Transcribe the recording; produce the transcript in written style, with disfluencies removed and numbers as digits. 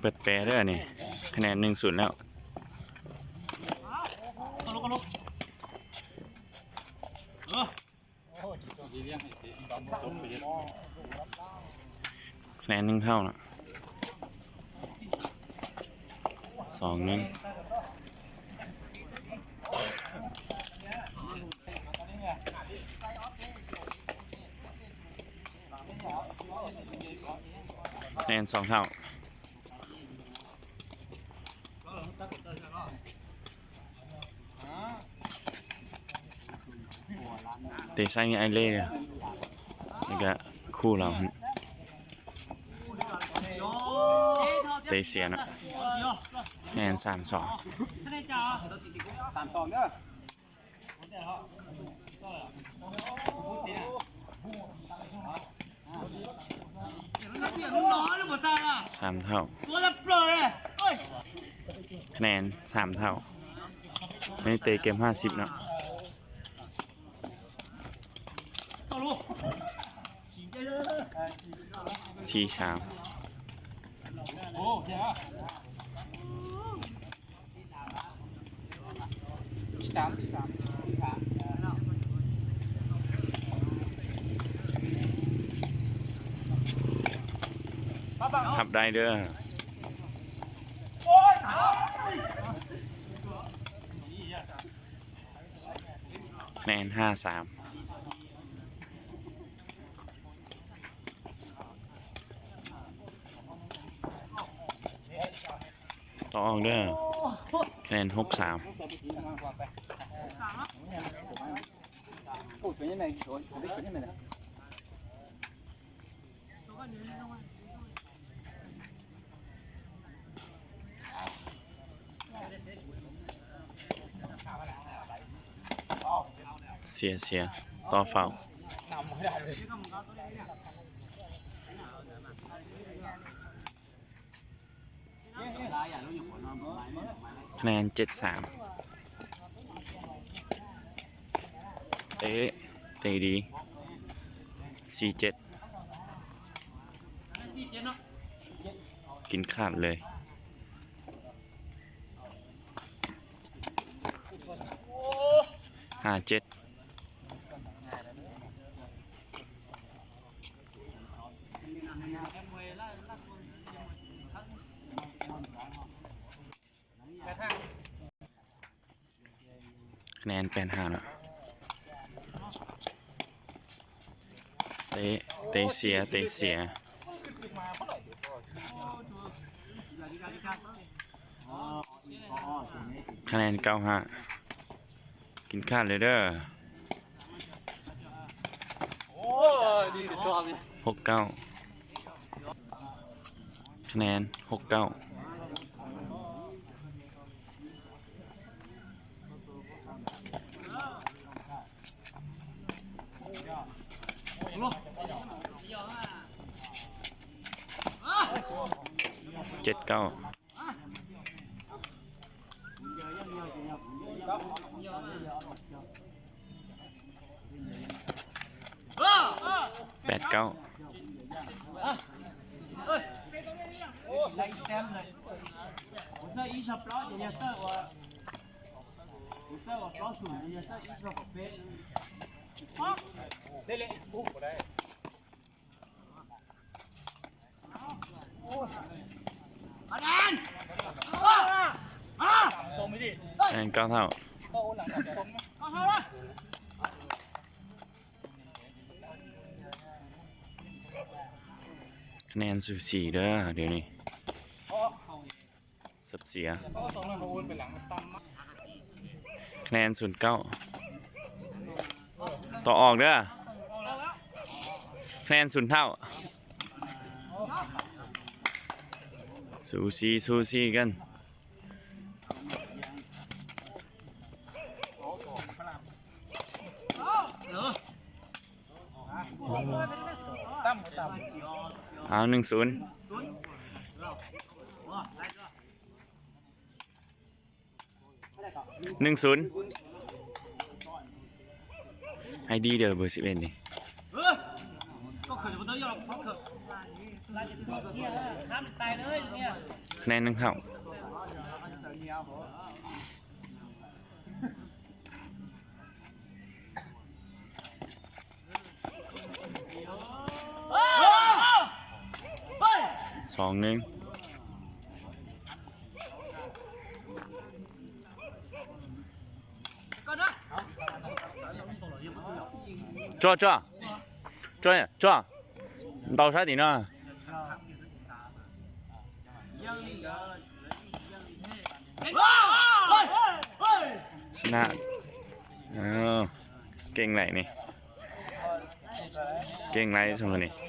เปิดแปรเด้อนี่คะแนน1-0แล้วคะแนน1 เท่านะ2-1คะแนน2 เท่าเตะซ้ายไอเล่นี่ก็คู่เราเตะเสียนะคะแนน3-2เด้อ3 เท่าคะแนน3 เท่าไม่เตะเกม50เนาะ4-3ขับได้เด้อคะแนน5-3ต่อออกเด้อคะแนน6-3เสียต่อเฝ้าคะแนน7-3เตะดี4-7กินขาดเลย5-7คะแนน8-5นะเตะเสียคะแนน9-5กินขาดเลยเด้อ6-9คะแนน6-97-98-9คะแนน9 เท่าคะแนนสูสีเด้อเดี๋ยวนี้สับเสียคะแนน0-9ต่อออกเด้อคะแนน0 เท่าสูสีกันเอา1-0 ให้ดีเด้อเบอร์11นี่ แนนหนึ่งเท่า2-1抓，到啥地呢？ชนะเก่งไหนนี่เก่งไหนสมมตินี่